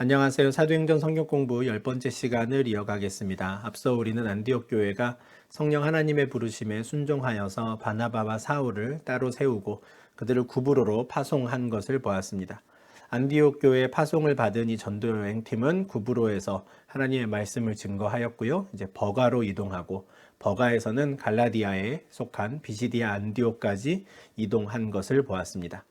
안녕하세요. 사도행전 성경 공부 10번째 시간을 이어가겠습니다. 앞서 우리는 안디옥 교회가 성령 하나님의 부르심에 순종하여서 바나바와 사울을 따로 세우고 그들을 구브로로 파송한 것을 보았습니다. 안디옥 교회의 파송을 받은 이 전도 여행팀은 구브로에서 하나님의 말씀을 증거하였고요. 이제 버가로 이동하고 버가에서는 갈라디아에 속한 비시디아 안디옥까지 이동한 것을 보았습니다.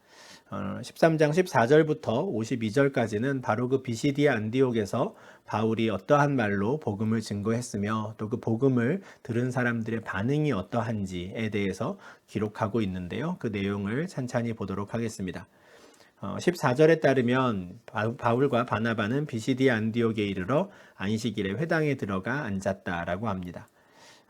13장 14절부터 52절까지는 바로 그 비시디아 안디옥에서 바울이 어떠한 말로 복음을 증거했으며 또 그 복음을 들은 사람들의 반응이 어떠한지에 대해서 기록하고 있는데요. 그 내용을 찬찬히 보도록 하겠습니다. 14절에 따르면 바울과 바나바는 비시디아 안디옥에 이르러 안식일에 회당에 들어가 앉았다라고 합니다.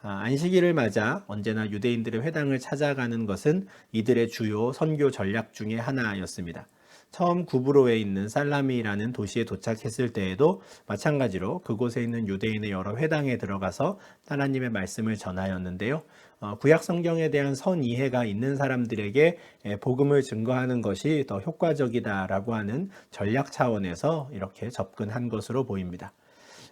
안식일을 맞아 언제나 유대인들의 회당을 찾아가는 것은 이들의 주요 선교 전략 중에 하나였습니다. 처음 구브로에 있는 살라미라는 도시에 도착했을 때에도 마찬가지로 그곳에 있는 유대인의 여러 회당에 들어가서 하나님의 말씀을 전하였는데요. 구약 성경에 대한 선이해가 있는 사람들에게 복음을 증거하는 것이 더 효과적이다라고 하는 전략 차원에서 이렇게 접근한 것으로 보입니다.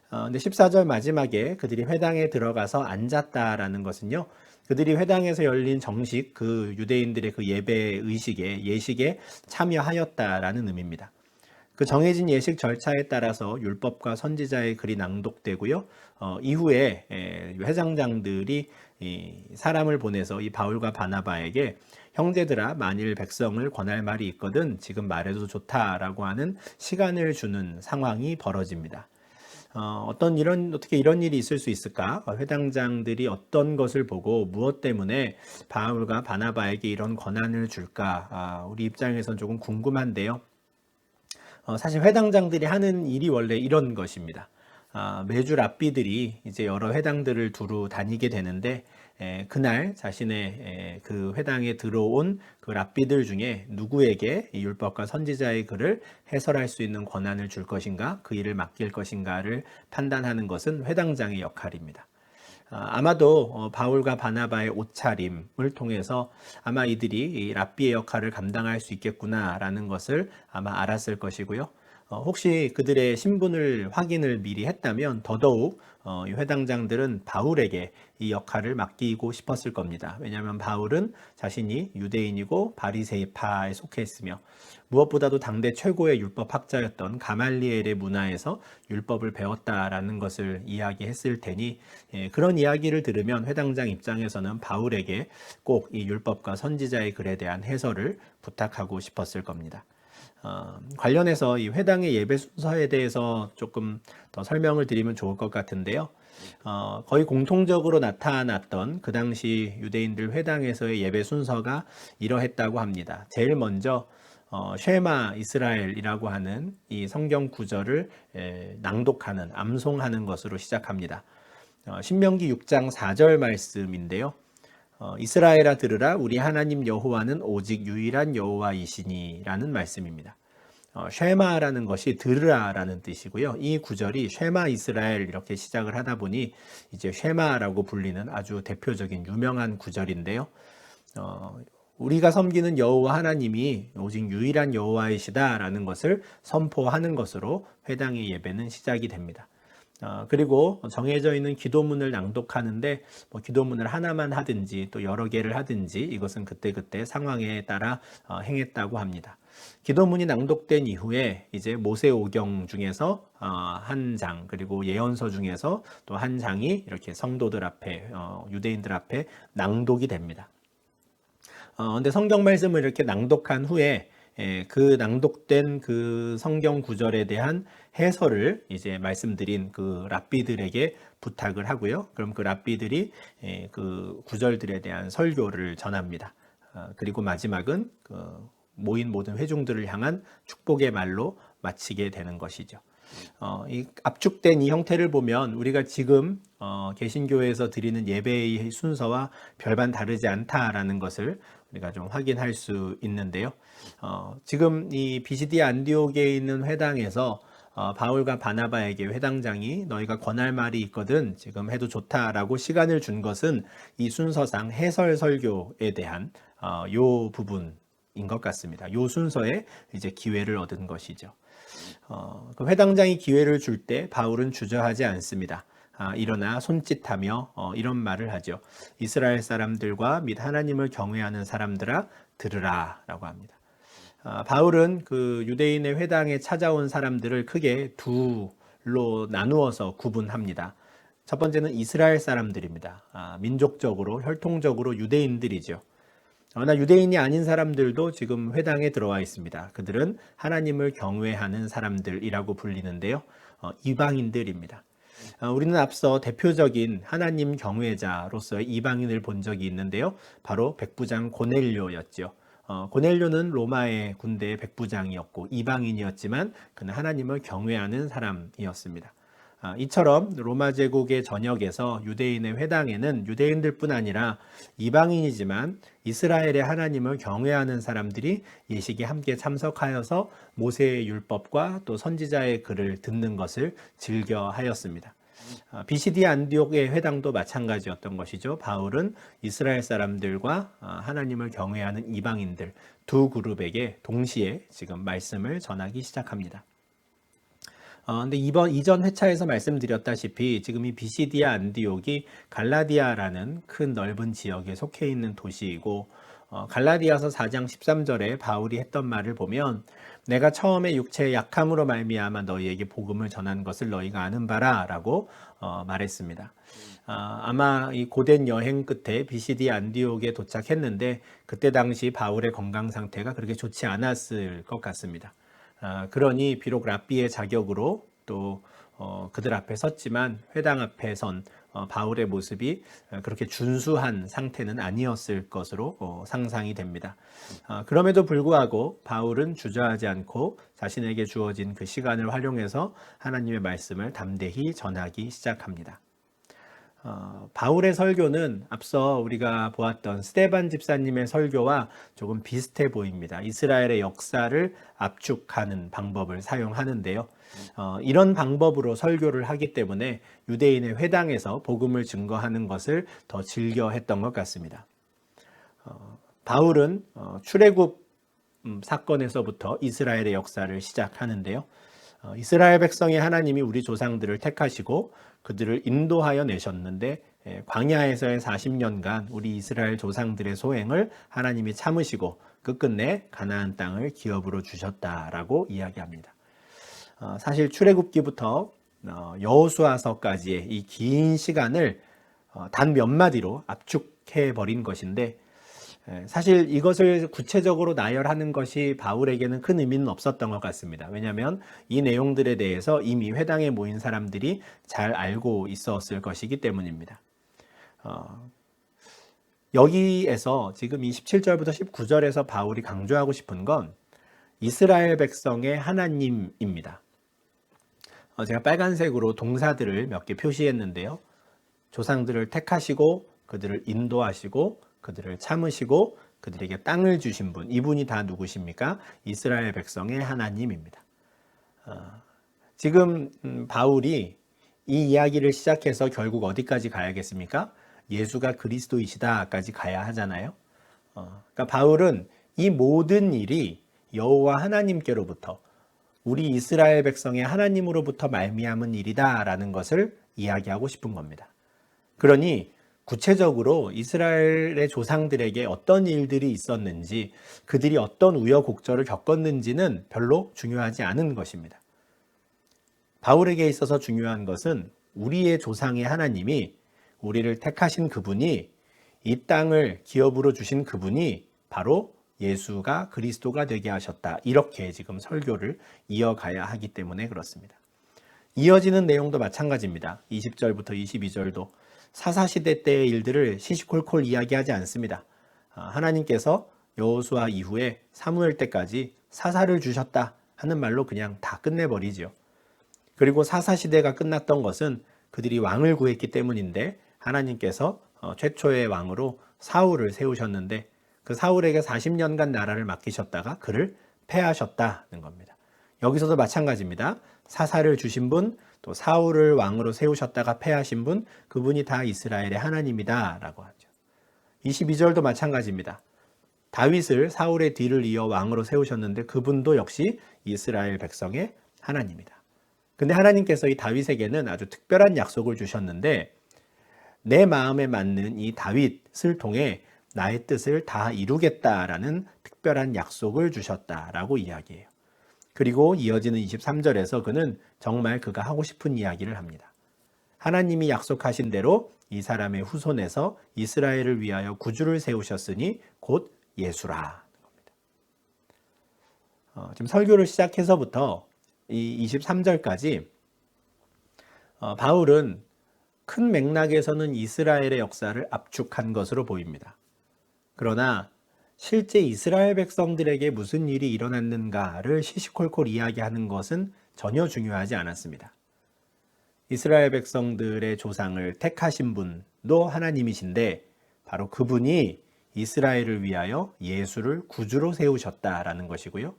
근데 14절 마지막에 그들이 회당에 들어가서 앉았다라는 것은요. 그들이 회당에서 열린 정식 그 유대인들의 그 예배 의식에 예식에 참여하였다라는 의미입니다. 그 정해진 예식 절차에 따라서 율법과 선지자의 글이 낭독되고요. 이후에 회장장들이 사람을 보내서 이 바울과 바나바에게 형제들아 만일 백성을 권할 말이 있거든 지금 말해도 좋다라고 하는 시간을 주는 상황이 벌어집니다. 어떻게 이런 일이 있을 수 있을까? 회당장들이 어떤 것을 보고 무엇 때문에 바울과 바나바에게 이런 권한을 줄까? 우리 입장에선 조금 궁금한데요. 사실 회당장들이 하는 일이 원래 이런 것입니다. 매주 랍비들이 이제 여러 회당들을 두루 다니게 되는데 그날 자신의 그 회당에 들어온 그 랍비들 중에 누구에게 이 율법과 선지자의 글을 해설할 수 있는 권한을 줄 것인가, 그 일을 맡길 것인가를 판단하는 것은 회당장의 역할입니다. 아마도 바울과 바나바의 옷차림을 통해서 아마 이들이 이 랍비의 역할을 감당할 수 있겠구나라는 것을 아마 알았을 것이고요. 혹시 그들의 신분을 확인을 미리 했다면 더더욱 이 회당장들은 바울에게 이 역할을 맡기고 싶었을 겁니다. 왜냐하면 바울은 자신이 유대인이고 바리새파에 속해 있으며 무엇보다도 당대 최고의 율법학자였던 가말리엘의 문화에서 율법을 배웠다라는 것을 이야기했을 테니 그런 이야기를 들으면 회당장 입장에서는 바울에게 꼭 이 율법과 선지자의 글에 대한 해설을 부탁하고 싶었을 겁니다. 관련해서 이 회당의 예배 순서에 대해서 조금 더 설명을 드리면 좋을 것 같은데요. 거의 공통적으로 나타났던 그 당시 유대인들 회당에서의 예배 순서가 이러했다고 합니다. 제일 먼저 쉐마 이스라엘이라고 하는 이 성경 구절을 낭독하는, 암송하는 것으로 시작합니다. 신명기 6장 4절 말씀인데요. 이스라엘아 들으라 우리 하나님 여호와는 오직 유일한 여호와이시니 라는 말씀입니다. 쉐마라는 것이 들으라라는 뜻이고요. 이 구절이 쉐마 이스라엘 이렇게 시작을 하다 보니 이제 쉐마라고 불리는 아주 대표적인 유명한 구절인데요. 우리가 섬기는 여호와 하나님이 오직 유일한 여호와이시다라는 것을 선포하는 것으로 회당의 예배는 시작이 됩니다. 그리고 정해져 있는 기도문을 낭독하는데 기도문을 하나만 하든지 또 여러 개를 하든지 이것은 그때그때 상황에 따라 행했다고 합니다. 기도문이 낭독된 이후에 이제 모세오경 중에서 한 장 그리고 예언서 중에서 또 한 장이 이렇게 성도들 앞에 유대인들 앞에 낭독이 됩니다. 근데 성경 말씀을 이렇게 낭독한 후에 그 낭독된 그 성경 구절에 대한 해설을 이제 말씀드린 그 랍비들에게 부탁을 하고요. 그럼 그 랍비들이 그 구절들에 대한 설교를 전합니다. 그리고 마지막은 그 모인 모든 회중들을 향한 축복의 말로 마치게 되는 것이죠. 이 압축된 이 형태를 보면 우리가 지금 개신교에서 드리는 예배의 순서와 별반 다르지 않다라는 것을 우리가 좀 확인할 수 있는데요. 지금 이 비시디아 안디옥에 있는 회당에서 바울과 바나바에게 회당장이 너희가 권할 말이 있거든 지금 해도 좋다라고 시간을 준 것은 이 순서상 해설 설교에 대한 요 부분 것 같습니다. 요 순서에 이제 기회를 얻은 것이죠. 그 회당장이 기회를 줄 때 바울은 주저하지 않습니다. 일어나 손짓하며 이런 말을 하죠. 이스라엘 사람들과 및 하나님을 경외하는 사람들아 들으라 라고 합니다. 바울은 그 유대인의 회당에 찾아온 사람들을 크게 둘로 나누어서 구분합니다. 첫 번째는 이스라엘 사람들입니다. 민족적으로 혈통적으로 유대인들이죠. 그러나 유대인이 아닌 사람들도 지금 회당에 들어와 있습니다. 그들은 하나님을 경외하는 사람들이라고 불리는데요. 이방인들입니다. 우리는 앞서 대표적인 하나님 경외자로서의 이방인을 본 적이 있는데요. 바로 백부장 고넬료였죠. 고넬료는 로마의 군대의 백부장이었고 이방인이었지만 그는 하나님을 경외하는 사람이었습니다. 이처럼 로마 제국의 전역에서 유대인의 회당에는 유대인들뿐 아니라 이방인이지만 이스라엘의 하나님을 경외하는 사람들이 예식에 함께 참석하여서 모세의 율법과 또 선지자의 글을 듣는 것을 즐겨하였습니다. 비시디 안디옥의 회당도 마찬가지였던 것이죠. 바울은 이스라엘 사람들과 하나님을 경외하는 이방인들 두 그룹에게 동시에 지금 말씀을 전하기 시작합니다. 근데 이전 회차에서 말씀드렸다시피 지금 이 비시디아 안디옥이 갈라디아라는 큰 넓은 지역에 속해 있는 도시이고 갈라디아서 4장 13절에 바울이 했던 말을 보면 내가 처음에 육체의 약함으로 말미암아 너희에게 복음을 전한 것을 너희가 아는 바라 라고 말했습니다. 아마 이 고된 여행 끝에 비시디 안디옥에 도착했는데 그때 당시 바울의 건강 상태가 그렇게 좋지 않았을 것 같습니다. 그러니 비록 랍비의 자격으로 또 그들 앞에 섰지만 회당 앞에 선 바울의 모습이 그렇게 준수한 상태는 아니었을 것으로 상상이 됩니다. 그럼에도 불구하고 바울은 주저하지 않고 자신에게 주어진 그 시간을 활용해서 하나님의 말씀을 담대히 전하기 시작합니다. 바울의 설교는 앞서 우리가 보았던 스데반 집사님의 설교와 조금 비슷해 보입니다. 이스라엘의 역사를 압축하는 방법을 사용하는데요. 이런 방법으로 설교를 하기 때문에 유대인의 회당에서 복음을 증거하는 것을 더 즐겨 했던 것 같습니다. 바울은 출애굽 사건에서부터 이스라엘의 역사를 시작하는데요. 이스라엘 백성의 하나님이 우리 조상들을 택하시고 그들을 인도하여 내셨는데 광야에서의 40년간 우리 이스라엘 조상들의 소행을 하나님이 참으시고 끝끝내 가나안 땅을 기업으로 주셨다라고 이야기합니다. 사실 출애굽기부터 여호수아서까지의 이 긴 시간을 단 몇 마디로 압축해 버린 것인데 사실 이것을 구체적으로 나열하는 것이 바울에게는 큰 의미는 없었던 것 같습니다. 왜냐하면 이 내용들에 대해서 이미 회당에 모인 사람들이 잘 알고 있었을 것이기 때문입니다. 여기에서 지금 이 17절부터 19절에서 바울이 강조하고 싶은 건 이스라엘 백성의 하나님입니다. 제가 빨간색으로 동사들을 몇 개 표시했는데요. 조상들을 택하시고 그들을 인도하시고 그들을 참으시고 그들에게 땅을 주신 분, 이분이 다 누구십니까? 이스라엘 백성의 하나님입니다. 지금 바울이 이 이야기를 시작해서 결국 어디까지 가야겠습니까? 예수가 그리스도이시다까지 가야 하잖아요. 그러니까 바울은 이 모든 일이 여호와 하나님께로부터 우리 이스라엘 백성의 하나님으로부터 말미암은 일이다라는 것을 이야기하고 싶은 겁니다. 그러니 구체적으로 이스라엘의 조상들에게 어떤 일들이 있었는지 그들이 어떤 우여곡절을 겪었는지는 별로 중요하지 않은 것입니다. 바울에게 있어서 중요한 것은 우리의 조상의 하나님이 우리를 택하신 그분이 이 땅을 기업으로 주신 그분이 바로 예수가 그리스도가 되게 하셨다. 이렇게 지금 설교를 이어가야 하기 때문에 그렇습니다. 이어지는 내용도 마찬가지입니다. 20절부터 22절도 사사시대 때의 일들을 시시콜콜 이야기하지 않습니다. 하나님께서 여호수아 이후에 사무엘 때까지 사사를 주셨다 하는 말로 그냥 다 끝내버리죠. 그리고 사사시대가 끝났던 것은 그들이 왕을 구했기 때문인데 하나님께서 최초의 왕으로 사울을 세우셨는데 그 사울에게 40년간 나라를 맡기셨다가 그를 패하셨다는 겁니다. 여기서도 마찬가지입니다. 사사를 주신 분, 또 사울을 왕으로 세우셨다가 패하신 분, 그분이 다 이스라엘의 하나님이다 라고 하죠. 22절도 마찬가지입니다. 다윗을 사울의 뒤를 이어 왕으로 세우셨는데 그분도 역시 이스라엘 백성의 하나님이다. 근데 하나님께서 이 다윗에게는 아주 특별한 약속을 주셨는데 내 마음에 맞는 이 다윗을 통해 나의 뜻을 다 이루겠다라는 특별한 약속을 주셨다라고 이야기해요. 그리고 이어지는 23절에서 그는 정말 그가 하고 싶은 이야기를 합니다. 하나님이 약속하신 대로 이 사람의 후손에서 이스라엘을 위하여 구주를 세우셨으니 곧 예수라. 지금 설교를 시작해서부터 이 23절까지 바울은 큰 맥락에서는 이스라엘의 역사를 압축한 것으로 보입니다. 그러나 실제 이스라엘 백성들에게 무슨 일이 일어났는가를 시시콜콜 이야기하는 것은 전혀 중요하지 않았습니다. 이스라엘 백성들의 조상을 택하신 분도 하나님이신데 바로 그분이 이스라엘을 위하여 예수를 구주로 세우셨다라는 것이고요.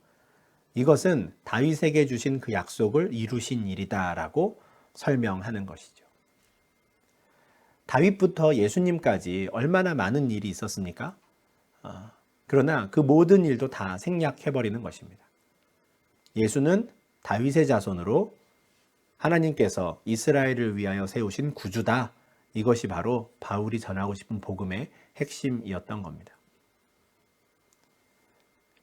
이것은 다윗에게 주신 그 약속을 이루신 일이다라고 설명하는 것이죠. 다윗부터 예수님까지 얼마나 많은 일이 있었습니까? 그러나 그 모든 일도 다 생략해버리는 것입니다. 예수는 다윗의 자손으로 하나님께서 이스라엘을 위하여 세우신 구주다. 이것이 바로 바울이 전하고 싶은 복음의 핵심이었던 겁니다.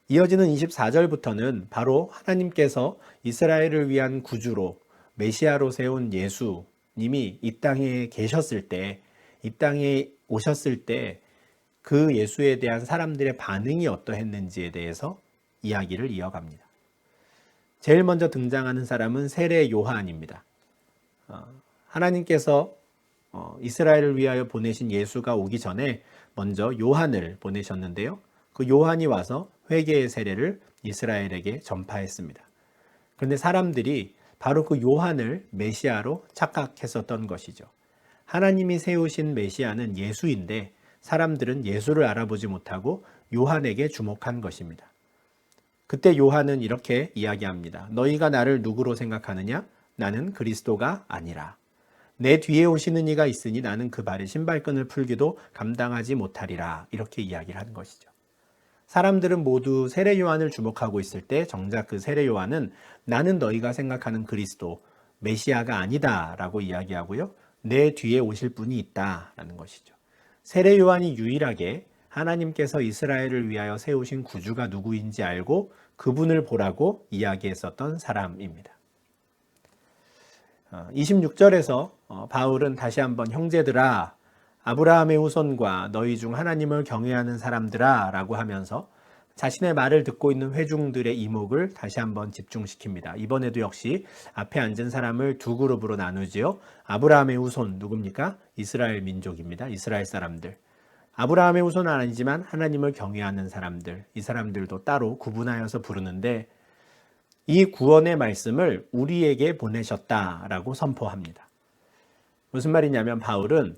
이어지는 24절부터는 바로 하나님께서 이스라엘을 위한 구주로 메시아로 세운 예수님이 이 땅에 계셨을 때, 이 땅에 오셨을 때 그 예수에 대한 사람들의 반응이 어떠했는지에 대해서 이야기를 이어갑니다. 제일 먼저 등장하는 사람은 세례 요한입니다. 하나님께서 이스라엘을 위하여 보내신 예수가 오기 전에 먼저 요한을 보내셨는데요. 그 요한이 와서 회개의 세례를 이스라엘에게 전파했습니다. 그런데 사람들이 바로 그 요한을 메시아로 착각했었던 것이죠. 하나님이 세우신 메시아는 예수인데 사람들은 예수를 알아보지 못하고 요한에게 주목한 것입니다. 그때 요한은 이렇게 이야기합니다. 너희가 나를 누구로 생각하느냐? 나는 그리스도가 아니라. 내 뒤에 오시는 이가 있으니 나는 그 발에 신발끈을 풀기도 감당하지 못하리라. 이렇게 이야기를 하는 것이죠. 사람들은 모두 세례 요한을 주목하고 있을 때 정작 그 세례 요한은 나는 너희가 생각하는 그리스도, 메시아가 아니다 라고 이야기하고요. 내 뒤에 오실 분이 있다라는 것이죠. 세례 요한이 유일하게 하나님께서 이스라엘을 위하여 세우신 구주가 누구인지 알고 그분을 보라고 이야기했었던 사람입니다. 26절에서 바울은 다시 한번 형제들아, 아브라함의 후손과 너희 중 하나님을 경외하는 사람들아 라고 하면서 자신의 말을 듣고 있는 회중들의 이목을 다시 한번 집중시킵니다. 이번에도 역시 앞에 앉은 사람을 두 그룹으로 나누지요. 아브라함의 후손 누굽니까? 이스라엘 민족입니다. 이스라엘 사람들. 아브라함의 후손은 아니지만 하나님을 경외하는 사람들, 이 사람들도 따로 구분하여서 부르는데 이 구원의 말씀을 우리에게 보내셨다라고 선포합니다. 무슨 말이냐면 바울은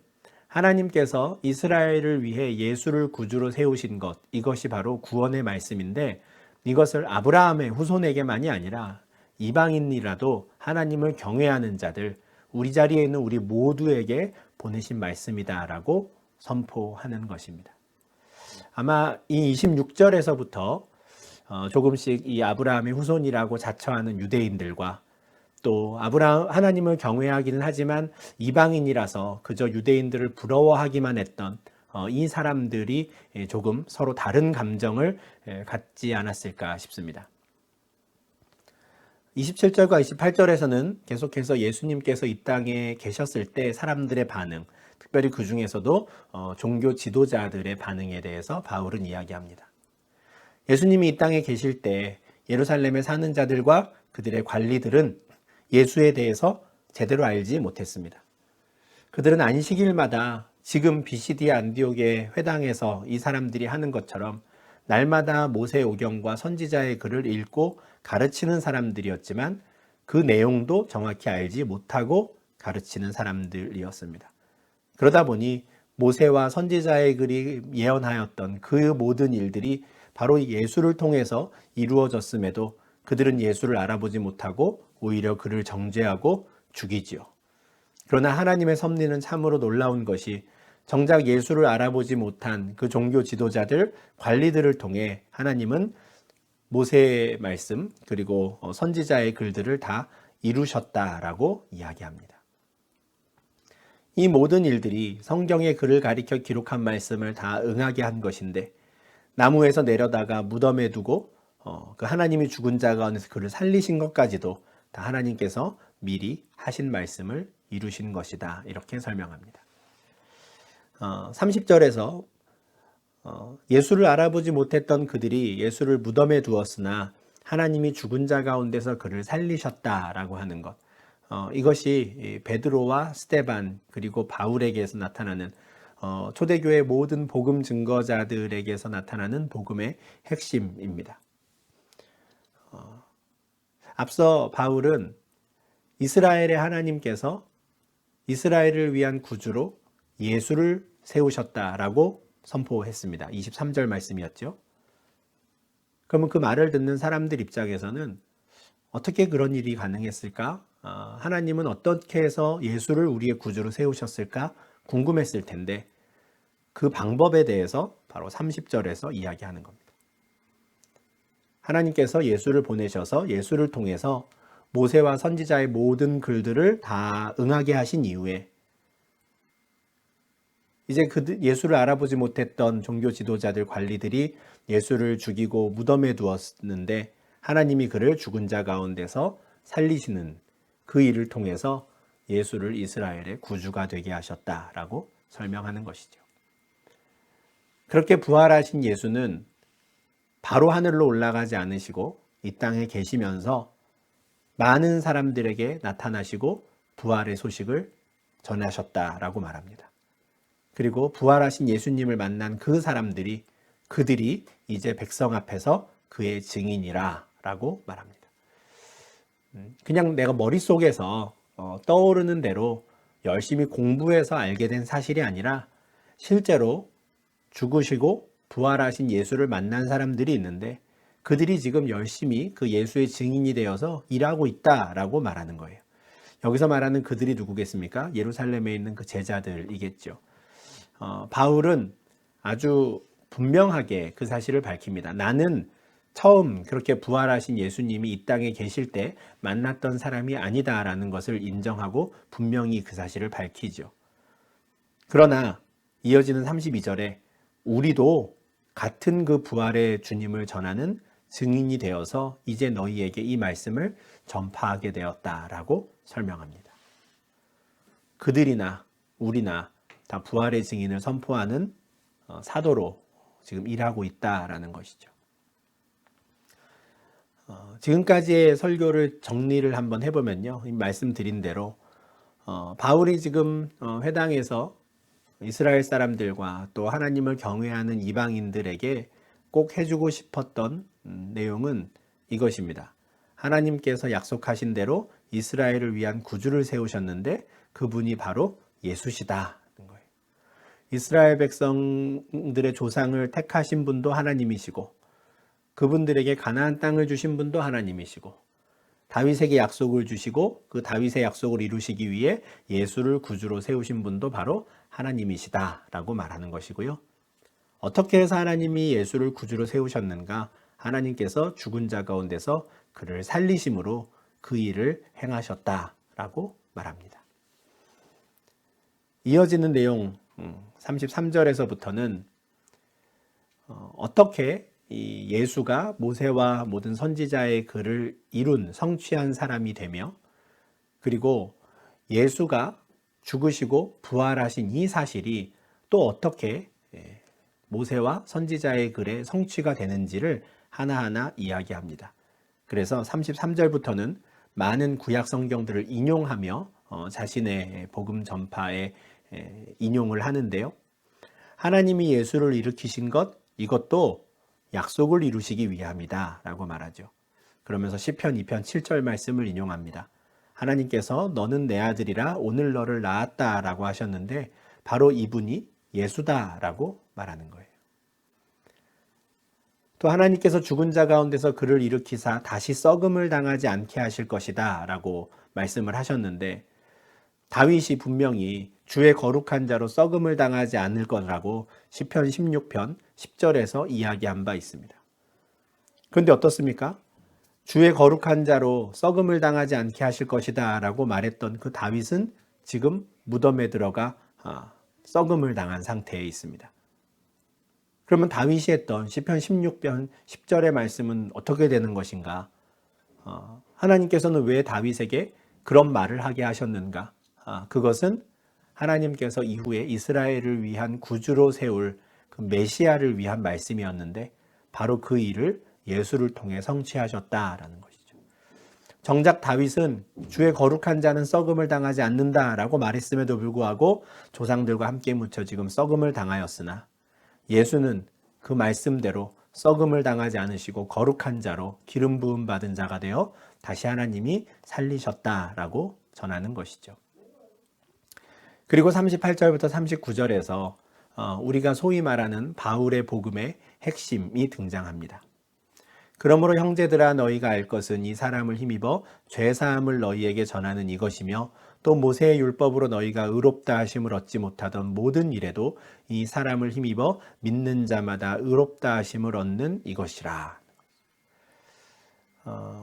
하나님께서 이스라엘을 위해 예수를 구주로 세우신 것, 이것이 바로 구원의 말씀인데 이것을 아브라함의 후손에게만이 아니라 이방인이라도 하나님을 경외하는 자들, 우리 자리에 있는 우리 모두에게 보내신 말씀이다라고 선포하는 것입니다. 아마 이 26절에서부터 조금씩 이 아브라함의 후손이라고 자처하는 유대인들과 또 하나님을 경외하기는 하지만 이방인이라서 그저 유대인들을 부러워하기만 했던 이 사람들이 조금 서로 다른 감정을 갖지 않았을까 싶습니다. 27절과 28절에서는 계속해서 예수님께서 이 땅에 계셨을 때 사람들의 반응, 특별히 그 중에서도 종교 지도자들의 반응에 대해서 바울은 이야기합니다. 예수님이 이 땅에 계실 때 예루살렘에 사는 자들과 그들의 관리들은 예수에 대해서 제대로 알지 못했습니다. 그들은 안식일마다 지금 비시디아 안디옥의 회당에서 이 사람들이 하는 것처럼 날마다 모세오경과 선지자의 글을 읽고 가르치는 사람들이었지만 그 내용도 정확히 알지 못하고 가르치는 사람들이었습니다. 그러다 보니 모세와 선지자의 글이 예언하였던 그 모든 일들이 바로 예수를 통해서 이루어졌음에도 그들은 예수를 알아보지 못하고 오히려 그를 정죄하고 죽이지요. 그러나 하나님의 섭리는 참으로 놀라운 것이 정작 예수를 알아보지 못한 그 종교 지도자들, 관리들을 통해 하나님은 모세의 말씀 그리고 선지자의 글들을 다 이루셨다라고 이야기합니다. 이 모든 일들이 성경의 글을 가리켜 기록한 말씀을 다 응하게 한 것인데, 나무에서 내려다가 무덤에 두고 그 하나님이 죽은 자 가운데서 그를 살리신 것까지도 다 하나님께서 미리 하신 말씀을 이루신 것이다, 이렇게 설명합니다. 30절에서 예수를 알아보지 못했던 그들이 예수를 무덤에 두었으나 하나님이 죽은 자 가운데서 그를 살리셨다라고 하는 것, 이것이 베드로와 스데반 그리고 바울에게서 나타나는 초대교회 모든 복음 증거자들에게서 나타나는 복음의 핵심입니다. 앞서 바울은 이스라엘의 하나님께서 이스라엘을 위한 구주로 예수를 세우셨다라고 선포했습니다. 23절 말씀이었죠. 그러면 그 말을 듣는 사람들 입장에서는 어떻게 그런 일이 가능했을까? 하나님은 어떻게 해서 예수를 우리의 구주로 세우셨을까? 궁금했을 텐데, 그 방법에 대해서 바로 30절에서 이야기하는 겁니다. 하나님께서 예수를 보내셔서 예수를 통해서 모세와 선지자의 모든 글들을 다 응하게 하신 이후에 이제 예수를 알아보지 못했던 종교 지도자들, 관리들이 예수를 죽이고 무덤에 두었는데 하나님이 그를 죽은 자 가운데서 살리시는 그 일을 통해서 예수를 이스라엘의 구주가 되게 하셨다라고 설명하는 것이죠. 그렇게 부활하신 예수는 바로 하늘로 올라가지 않으시고 이 땅에 계시면서 많은 사람들에게 나타나시고 부활의 소식을 전하셨다라고 말합니다. 그리고 부활하신 예수님을 만난 그 사람들이, 그들이 이제 백성 앞에서 그의 증인이라 라고 말합니다. 그냥 내가 머릿속에서 떠오르는 대로 열심히 공부해서 알게 된 사실이 아니라 실제로 죽으시고 부활하신 예수를 만난 사람들이 있는데 그들이 지금 열심히 그 예수의 증인이 되어서 일하고 있다라고 말하는 거예요. 여기서 말하는 그들이 누구겠습니까? 예루살렘에 있는 그 제자들이겠죠. 바울은 아주 분명하게 그 사실을 밝힙니다. 나는 처음 그렇게 부활하신 예수님이 이 땅에 계실 때 만났던 사람이 아니다라는 것을 인정하고 분명히 그 사실을 밝히죠. 그러나 이어지는 32절에 우리도 같은 그 부활의 주님을 전하는 증인이 되어서 이제 너희에게 이 말씀을 전파하게 되었다라고 설명합니다. 그들이나 우리나 다 부활의 증인을 선포하는 사도로 지금 일하고 있다라는 것이죠. 지금까지의 설교를 정리를 한번 해보면요, 말씀드린 대로 바울이 지금 회당에서 이스라엘 사람들과 또 하나님을 경외하는 이방인들에게 꼭 해주고 싶었던 내용은 이것입니다. 하나님께서 약속하신 대로 이스라엘을 위한 구주를 세우셨는데 그분이 바로 예수시다. 이스라엘 백성들의 조상을 택하신 분도 하나님이시고 그분들에게 가나안 땅을 주신 분도 하나님이시고 다윗에게 약속을 주시고 그 다윗의 약속을 이루시기 위해 예수를 구주로 세우신 분도 바로 하나님이시다라고 말하는 것이고요. 어떻게 해서 하나님이 예수를 구주로 세우셨는가? 하나님께서 죽은 자 가운데서 그를 살리심으로 그 일을 행하셨다라고 말합니다. 이어지는 내용 33절에서부터는 어떻게 이 예수가 모세와 모든 선지자의 글을 이룬 성취한 사람이 되며 그리고 예수가 죽으시고 부활하신 이 사실이 또 어떻게 모세와 선지자의 글의 성취가 되는지를 하나하나 이야기합니다. 그래서 33절부터는 많은 구약 성경들을 인용하며 자신의 복음 전파에 인용을 하는데요. 하나님이 예수를 일으키신 것, 이것도 약속을 이루시기 위함이다 라고 말하죠. 그러면서 시편 2편 7절 말씀을 인용합니다. 하나님께서 너는 내 아들이라 오늘 너를 낳았다 라고 하셨는데 바로 이분이 예수다 라고 말하는 거예요. 또 하나님께서 죽은 자 가운데서 그를 일으키사 다시 썩음을 당하지 않게 하실 것이다 라고 말씀을 하셨는데 다윗이 분명히 주의 거룩한 자로 썩음을 당하지 않을 거라고 시편 16편 10절에서 이야기한 바 있습니다. 그런데 어떻습니까? 주의 거룩한 자로 썩음을 당하지 않게 하실 것이다 라고 말했던 그 다윗은 지금 무덤에 들어가 썩음을 당한 상태에 있습니다. 그러면 다윗이 했던 시편 16편 10절의 말씀은 어떻게 되는 것인가? 하나님께서는 왜 다윗에게 그런 말을 하게 하셨는가? 그것은 하나님께서 이후에 이스라엘을 위한 구주로 세울 그 메시아를 위한 말씀이었는데 바로 그 일을 예수를 통해 성취하셨다라는 것이죠. 정작 다윗은 주의 거룩한 자는 썩음을 당하지 않는다라고 말했음에도 불구하고 조상들과 함께 묻혀 지금 썩음을 당하였으나 예수는 그 말씀대로 썩음을 당하지 않으시고 거룩한 자로 기름 부음 받은 자가 되어 다시 하나님이 살리셨다라고 전하는 것이죠. 그리고 38절부터 39절에서 우리가 소위 말하는 바울의 복음의 핵심이 등장합니다. 그러므로 형제들아 너희가 알 것은 이 사람을 힘입어 죄사함을 너희에게 전하는 이것이며 또 모세의 율법으로 너희가 의롭다 하심을 얻지 못하던 모든 일에도 이 사람을 힘입어 믿는 자마다 의롭다 하심을 얻는 이것이라.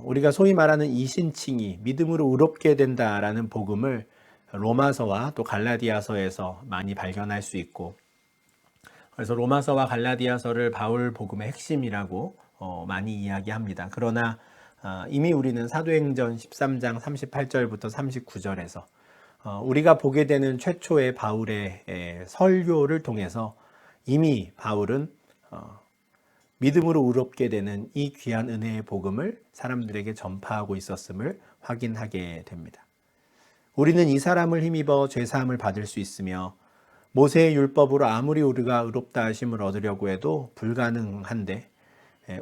우리가 소위 말하는 이신칭이 믿음으로 의롭게 된다라는 복음을 로마서와 또 갈라디아서에서 많이 발견할 수 있고, 그래서 로마서와 갈라디아서를 바울 복음의 핵심이라고 많이 이야기합니다. 그러나 이미 우리는 사도행전 13장 38절부터 39절에서 우리가 보게 되는 최초의 바울의 설교를 통해서 이미 바울은 믿음으로 의롭게 되는 이 귀한 은혜의 복음을 사람들에게 전파하고 있었음을 확인하게 됩니다. 우리는 이 사람을 힘입어 죄사함을 받을 수 있으며 모세의 율법으로 아무리 우리가 의롭다 하심을 얻으려고 해도 불가능한데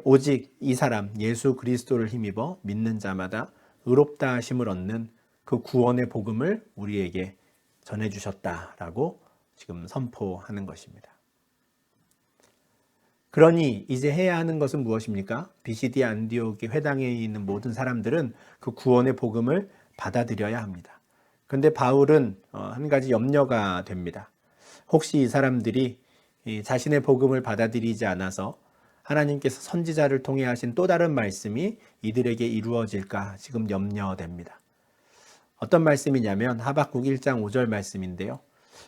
오직 이 사람 예수 그리스도를 힘입어 믿는 자마다 의롭다 하심을 얻는 그 구원의 복음을 우리에게 전해주셨다라고 지금 선포하는 것입니다. 그러니 이제 해야 하는 것은 무엇입니까? 비시디 안디옥의 회당에 있는 모든 사람들은 그 구원의 복음을 받아들여야 합니다. 그런데 바울은 한 가지 염려가 됩니다. 혹시 이 사람들이 자신의 복음을 받아들이지 않아서 하나님께서 선지자를 통해 하신 또 다른 말씀이 이들에게 이루어질까 지금 염려됩니다. 어떤 말씀이냐면 하박국 1장 5절 말씀인데요.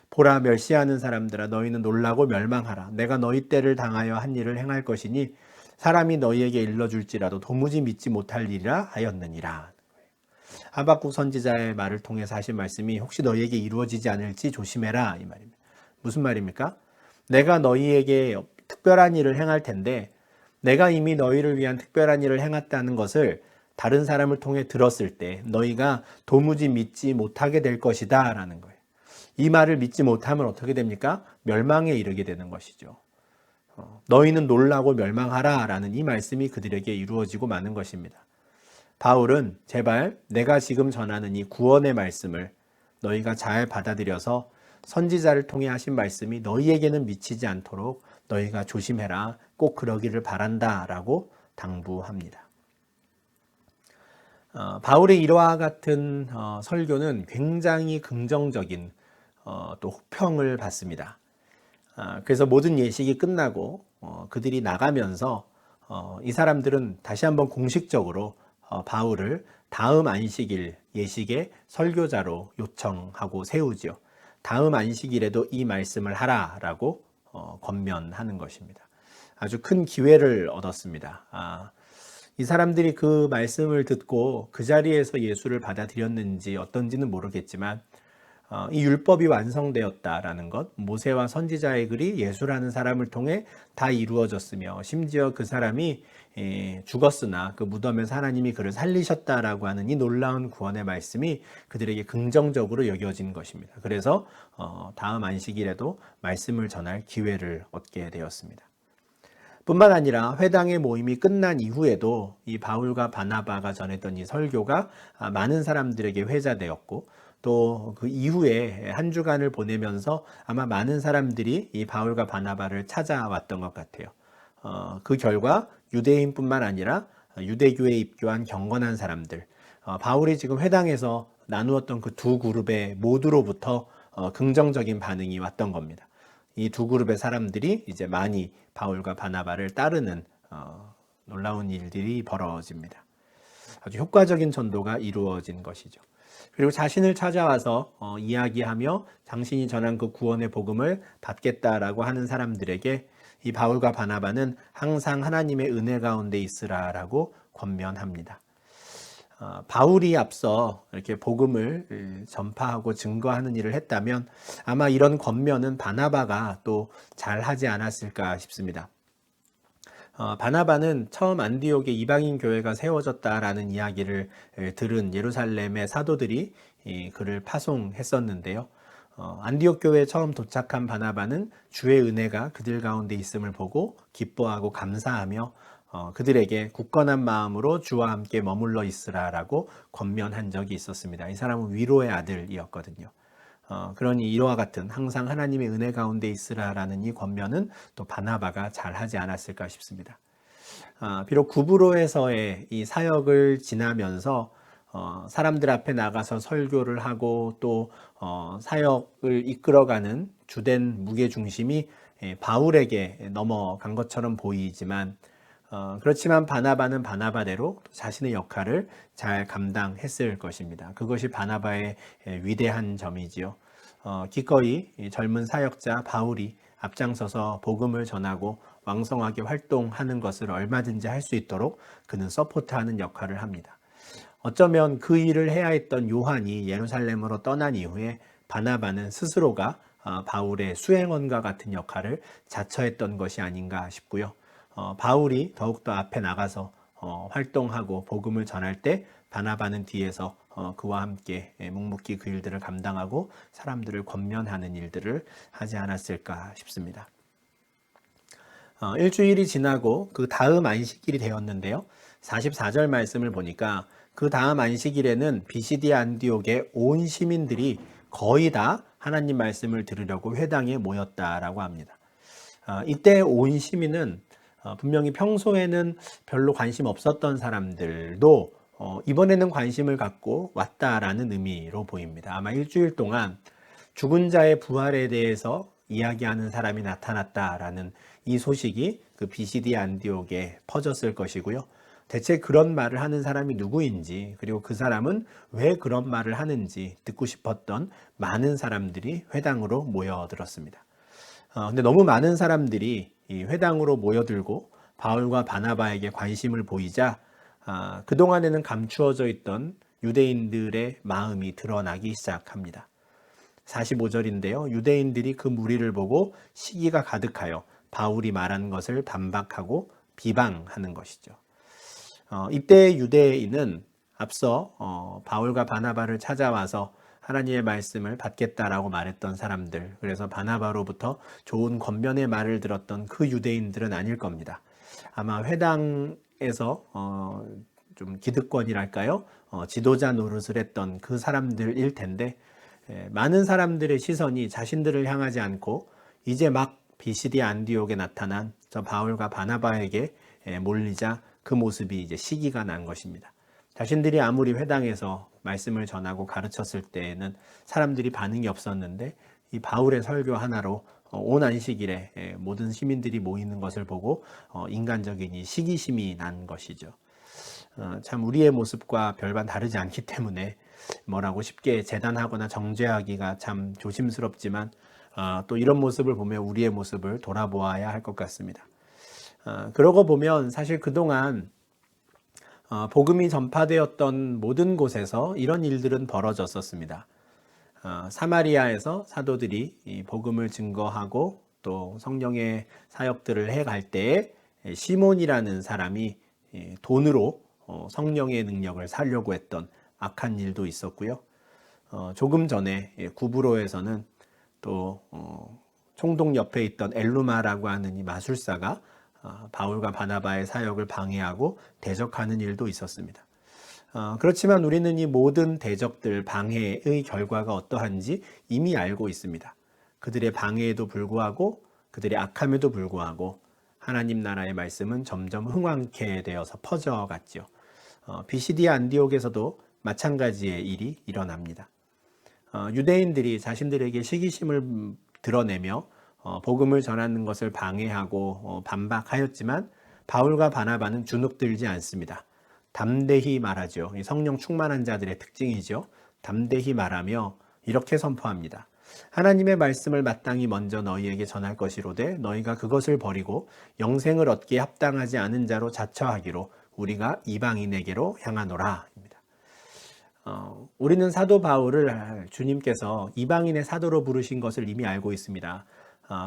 보라 멸시하는 사람들아 너희는 놀라고 멸망하라. 내가 너희 때를 당하여 한 일을 행할 것이니 사람이 너희에게 일러줄지라도 도무지 믿지 못할 일이라 하였느니라. 하박국 선지자의 말을 통해서 하신 말씀이 혹시 너희에게 이루어지지 않을지 조심해라 이 말입니다. 무슨 말입니까? 내가 너희에게 특별한 일을 행할 텐데 내가 이미 너희를 위한 특별한 일을 행했다는 것을 다른 사람을 통해 들었을 때 너희가 도무지 믿지 못하게 될 것이다 라는 거예요. 이 말을 믿지 못하면 어떻게 됩니까? 멸망에 이르게 되는 것이죠. 너희는 놀라고 멸망하라 라는 이 말씀이 그들에게 이루어지고 마는 것입니다. 바울은 제발 내가 지금 전하는 이 구원의 말씀을 너희가 잘 받아들여서 선지자를 통해 하신 말씀이 너희에게는 미치지 않도록 너희가 조심해라. 꼭 그러기를 바란다 라고 당부합니다. 바울의 이와 같은 설교는 굉장히 긍정적인 또 호평을 받습니다. 그래서 모든 예식이 끝나고 그들이 나가면서 이 사람들은 다시 한번 공식적으로 바울을 다음 안식일 예식의 설교자로 요청하고 세우죠. 다음 안식일에도 이 말씀을 하라라고 권면하는 것입니다. 아주 큰 기회를 얻었습니다. 이 사람들이 그 말씀을 듣고 그 자리에서 예수를 받아들였는지 어떤지는 모르겠지만 이 율법이 완성되었다라는 것, 모세와 선지자의 글이 예수라는 사람을 통해 다 이루어졌으며 심지어 그 사람이 죽었으나 그 무덤에서 하나님이 그를 살리셨다라고 하는 이 놀라운 구원의 말씀이 그들에게 긍정적으로 여겨진 것입니다. 그래서 다음 안식일에도 말씀을 전할 기회를 얻게 되었습니다. 뿐만 아니라 회당의 모임이 끝난 이후에도 이 바울과 바나바가 전했던 이 설교가 많은 사람들에게 회자되었고 또 그 이후에 한 주간을 보내면서 아마 많은 사람들이 이 바울과 바나바를 찾아왔던 것 같아요. 그 결과 유대인뿐만 아니라 유대교에 입교한 경건한 사람들, 바울이 지금 회당에서 나누었던 그 두 그룹의 모두로부터 긍정적인 반응이 왔던 겁니다. 이 두 그룹의 사람들이 이제 많이 바울과 바나바를 따르는 놀라운 일들이 벌어집니다. 아주 효과적인 전도가 이루어진 것이죠. 그리고 자신을 찾아와서 이야기하며 당신이 전한 그 구원의 복음을 받겠다라고 하는 사람들에게 이 바울과 바나바는 항상 하나님의 은혜 가운데 있으라라고 권면합니다. 바울이 앞서 이렇게 복음을 전파하고 증거하는 일을 했다면 아마 이런 권면은 바나바가 또 잘하지 않았을까 싶습니다. 바나바는 처음 안디옥에 이방인 교회가 세워졌다라는 이야기를 들은 예루살렘의 사도들이 그를 파송했었는데요. 안디옥 교회에 처음 도착한 바나바는 주의 은혜가 그들 가운데 있음을 보고 기뻐하고 감사하며 그들에게 굳건한 마음으로 주와 함께 머물러 있으라라고 권면한 적이 있었습니다. 이 사람은 위로의 아들이었거든요. 그러니 이와 같은 항상 하나님의 은혜 가운데 있으라라는 이 권면은 또 바나바가 잘하지 않았을까 싶습니다. 비록 구브로에서의 이 사역을 지나면서 사람들 앞에 나가서 설교를 하고 또 사역을 이끌어가는 주된 무게중심이 바울에게 넘어간 것처럼 보이지만 그렇지만 바나바는 바나바대로 자신의 역할을 잘 감당했을 것입니다. 그것이 바나바의 위대한 점이지요. 기꺼이 젊은 사역자 바울이 앞장서서 복음을 전하고 왕성하게 활동하는 것을 얼마든지 할 수 있도록 그는 서포트하는 역할을 합니다. 어쩌면 그 일을 해야 했던 요한이 예루살렘으로 떠난 이후에 바나바는 스스로가 바울의 수행원과 같은 역할을 자처했던 것이 아닌가 싶고요. 바울이 더욱더 앞에 나가서 활동하고 복음을 전할 때 바나바는 뒤에서 그와 함께 묵묵히 그 일들을 감당하고 사람들을 권면하는 일들을 하지 않았을까 싶습니다. 일주일이 지나고 그 다음 안식일이 되었는데요. 44절 말씀을 보니까 그 다음 안식일에는 비시디아 안디옥의 온 시민들이 거의 다 하나님 말씀을 들으려고 회당에 모였다라고 합니다. 이때 온 시민은 분명히 평소에는 별로 관심 없었던 사람들도 이번에는 관심을 갖고 왔다라는 의미로 보입니다. 아마 일주일 동안 죽은 자의 부활에 대해서 이야기하는 사람이 나타났다라는 이 소식이 그 비시디아 안디옥에 퍼졌을 것이고요. 대체 그런 말을 하는 사람이 누구인지, 그리고 그 사람은 왜 그런 말을 하는지 듣고 싶었던 많은 사람들이 회당으로 모여들었습니다. 근데 너무 많은 사람들이 이 회당으로 모여들고 바울과 바나바에게 관심을 보이자 그동안에는 감추어져 있던 유대인들의 마음이 드러나기 시작합니다. 45절인데요. 유대인들이 그 무리를 보고 시기가 가득하여 바울이 말한 것을 반박하고 비방하는 것이죠. 이때 유대인은 앞서 바울과 바나바를 찾아와서 하나님의 말씀을 받겠다라고 말했던 사람들, 그래서 바나바로부터 좋은 권면의 말을 들었던 그 유대인들은 아닐 겁니다. 아마 회당에서 좀 기득권이랄까요? 지도자 노릇을 했던 그 사람들일 텐데 많은 사람들의 시선이 자신들을 향하지 않고 이제 막 비시디아 안디옥에 나타난 저 바울과 바나바에게 몰리자 그 모습이 이제 시기가 난 것입니다. 자신들이 아무리 회당에서 말씀을 전하고 가르쳤을 때에는 사람들이 반응이 없었는데 이 바울의 설교 하나로 온 안식일에 모든 시민들이 모이는 것을 보고 인간적인 이 시기심이 난 것이죠. 참 우리의 모습과 별반 다르지 않기 때문에 뭐라고 쉽게 재단하거나 정죄하기가 참 조심스럽지만 또 이런 모습을 보면 우리의 모습을 돌아보아야 할 것 같습니다. 그러고 보면 사실 그동안 복음이 전파되었던 모든 곳에서 이런 일들은 벌어졌었습니다. 사마리아에서 사도들이 이 복음을 증거하고 또 성령의 사역들을 해갈 때에 시몬이라는 사람이 돈으로 성령의 능력을 살려고 했던 악한 일도 있었고요. 조금 전에 구브로에서는 또 총독 옆에 있던 엘루마라고 하는 이 마술사가 바울과 바나바의 사역을 방해하고 대적하는 일도 있었습니다. 그렇지만 우리는 이 모든 대적들, 방해의 결과가 어떠한지 이미 알고 있습니다. 그들의 방해에도 불구하고 그들의 악함에도 불구하고 하나님 나라의 말씀은 점점 흥왕케 되어서 퍼져갔죠. 비시디아 안디옥에서도 마찬가지의 일이 일어납니다. 유대인들이 자신들에게 시기심을 드러내며 복음을 전하는 것을 방해하고 반박하였지만 바울과 바나바는 주눅들지 않습니다. 담대히 말하죠. 성령 충만한 자들의 특징이죠. 담대히 말하며 이렇게 선포합니다. 하나님의 말씀을 마땅히 먼저 너희에게 전할 것이로되 너희가 그것을 버리고 영생을 얻기에 합당하지 않은 자로 자처하기로 우리가 이방인에게로 향하노라. 우리는 사도 바울을 주님께서 이방인의 사도로 부르신 것을 이미 알고 있습니다.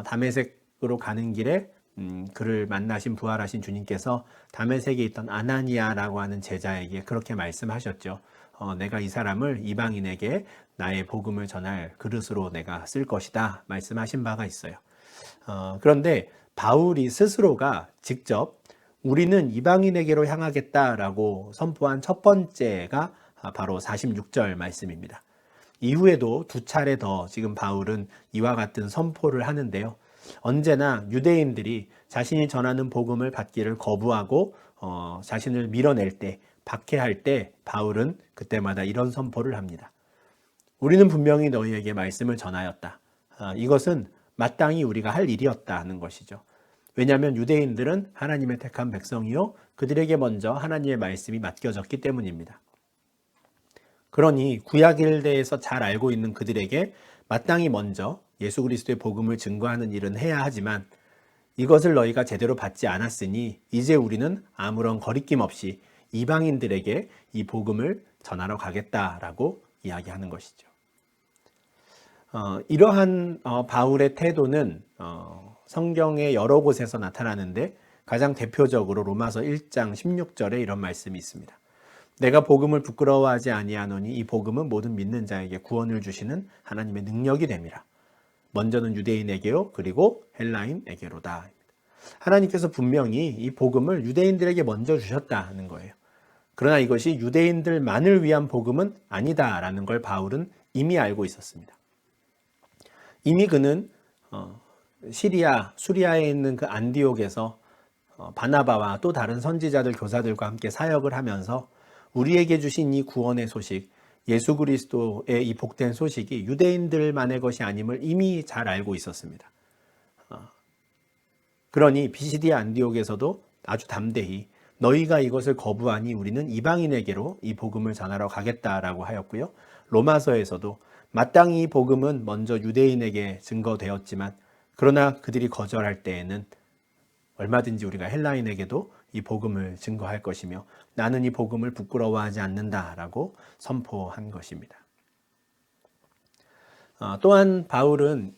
다메섹으로 가는 길에 그를 만나신 부활하신 주님께서 다메섹에 있던 아나니아라고 하는 제자에게 그렇게 말씀하셨죠. 내가 이 사람을 이방인에게 나의 복음을 전할 그릇으로 내가 쓸 것이다 말씀하신 바가 있어요. 그런데 바울이 스스로가 직접 우리는 이방인에게로 향하겠다라고 선포한 첫 번째가 바로 46절 말씀입니다. 이후에도 두 차례 더 지금 바울은 이와 같은 선포를 하는데요. 언제나 유대인들이 자신이 전하는 복음을 받기를 거부하고 자신을 밀어낼 때, 박해할 때 바울은 그때마다 이런 선포를 합니다. 우리는 분명히 너희에게 말씀을 전하였다. 이것은 마땅히 우리가 할 일이었다는 것이죠. 왜냐하면 유대인들은 하나님의 택한 백성이요 그들에게 먼저 하나님의 말씀이 맡겨졌기 때문입니다. 그러니 구약에 대해서 잘 알고 있는 그들에게 마땅히 먼저 예수 그리스도의 복음을 증거하는 일은 해야 하지만 이것을 너희가 제대로 받지 않았으니 이제 우리는 아무런 거리낌 없이 이방인들에게 이 복음을 전하러 가겠다라고 이야기하는 것이죠. 이러한 바울의 태도는 성경의 여러 곳에서 나타나는데 가장 대표적으로 로마서 1장 16절에 이런 말씀이 있습니다. 내가 복음을 부끄러워하지 아니하노니 이 복음은 모든 믿는 자에게 구원을 주시는 하나님의 능력이 됨이라. 먼저는 유대인에게요 그리고 헬라인에게로다. 하나님께서 분명히 이 복음을 유대인들에게 먼저 주셨다는 거예요. 그러나 이것이 유대인들만을 위한 복음은 아니다라는 걸 바울은 이미 알고 있었습니다. 이미 그는 수리아에 있는 그 안디옥에서 바나바와 또 다른 선지자들 교사들과 함께 사역을 하면서 우리에게 주신 이 구원의 소식, 예수 그리스도의 이 복된 소식이 유대인들만의 것이 아님을 이미 잘 알고 있었습니다. 그러니 비시디아 안디옥에서도 아주 담대히 너희가 이것을 거부하니 우리는 이방인에게로 이 복음을 전하러 가겠다라고 하였고요. 로마서에서도 마땅히 이 복음은 먼저 유대인에게 증거되었지만 그러나 그들이 거절할 때에는 얼마든지 우리가 헬라인에게도 이 복음을 증거할 것이며 나는 이 복음을 부끄러워하지 않는다라고 선포한 것입니다. 또한 바울은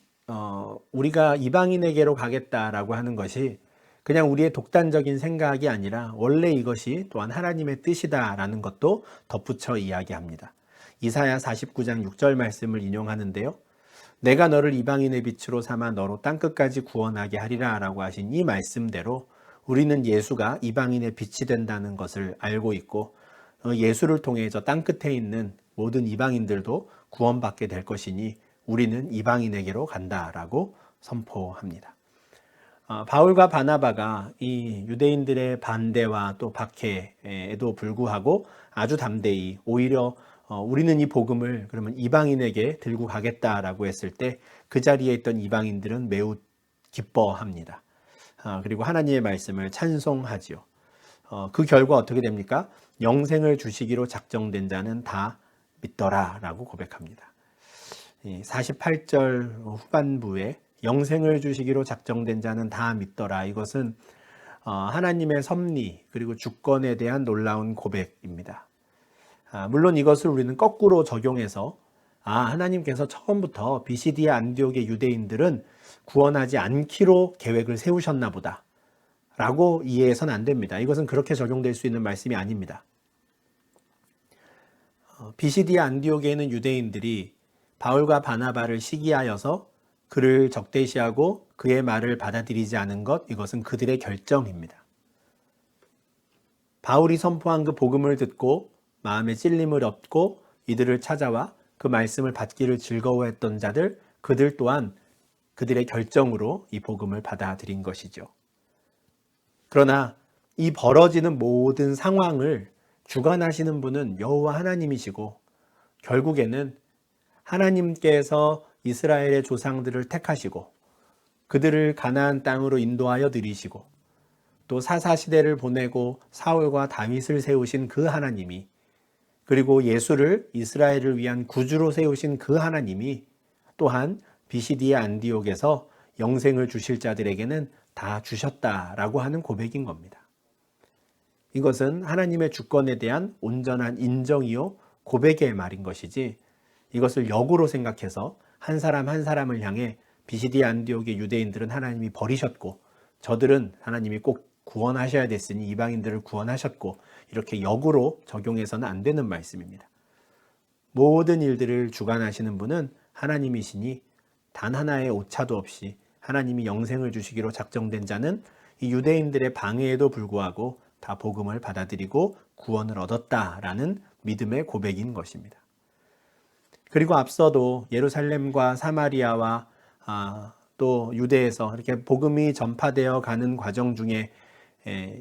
우리가 이방인에게로 가겠다라고 하는 것이 그냥 우리의 독단적인 생각이 아니라 원래 이것이 또한 하나님의 뜻이다라는 것도 덧붙여 이야기합니다. 이사야 49장 6절 말씀을 인용하는데요. 내가 너를 이방인의 빛으로 삼아 너로 땅끝까지 구원하게 하리라 라고 하신 이 말씀대로 우리는 예수가 이방인의 빛이 된다는 것을 알고 있고 예수를 통해 저 땅끝에 있는 모든 이방인들도 구원받게 될 것이니 우리는 이방인에게로 간다라고 선포합니다. 바울과 바나바가 이 유대인들의 반대와 또 박해에도 불구하고 아주 담대히 오히려 우리는 이 복음을 그러면 이방인에게 들고 가겠다라고 했을 때 그 자리에 있던 이방인들은 매우 기뻐합니다. 그리고 하나님의 말씀을 찬송하지요. 그 결과 어떻게 됩니까? 영생을 주시기로 작정된 자는 다 믿더라 라고 고백합니다. 48절 후반부에 영생을 주시기로 작정된 자는 다 믿더라. 이것은 하나님의 섭리 그리고 주권에 대한 놀라운 고백입니다. 물론 이것을 우리는 거꾸로 적용해서 하나님께서 처음부터 비시디아 안디옥의 유대인들은 구원하지 않기로 계획을 세우셨나 보다 라고 이해해서는 안 됩니다. 이것은 그렇게 적용될 수 있는 말씀이 아닙니다. 비시디아 안디옥에 있는 유대인들이 바울과 바나바를 시기하여서 그를 적대시하고 그의 말을 받아들이지 않은 것, 이것은 그들의 결정입니다. 바울이 선포한 그 복음을 듣고 마음에 찔림을 얻고 이들을 찾아와 그 말씀을 받기를 즐거워했던 자들, 그들 또한 그들의 결정으로 이 복음을 받아들인 것이죠. 그러나 이 벌어지는 모든 상황을 주관하시는 분은 여호와 하나님이시고 결국에는 하나님께서 이스라엘의 조상들을 택하시고 그들을 가나안 땅으로 인도하여 들이시고 또 사사시대를 보내고 사울과 다윗을 세우신 그 하나님이, 그리고 예수를 이스라엘을 위한 구주로 세우신 그 하나님이 또한 비시디아 안디옥에서 영생을 주실 자들에게는 다 주셨다라고 하는 고백인 겁니다. 이것은 하나님의 주권에 대한 온전한 인정이요 고백의 말인 것이지, 이것을 역으로 생각해서 한 사람 한 사람을 향해 비시디아 안디옥의 유대인들은 하나님이 버리셨고 저들은 하나님이 꼭 구원하셔야 됐으니 이방인들을 구원하셨고, 이렇게 역으로 적용해서는 안 되는 말씀입니다. 모든 일들을 주관하시는 분은 하나님이시니 단 하나의 오차도 없이 하나님이 영생을 주시기로 작정된 자는 이 유대인들의 방해에도 불구하고 다 복음을 받아들이고 구원을 얻었다라는 믿음의 고백인 것입니다. 그리고 앞서도 예루살렘과 사마리아와 또 유대에서 이렇게 복음이 전파되어 가는 과정 중에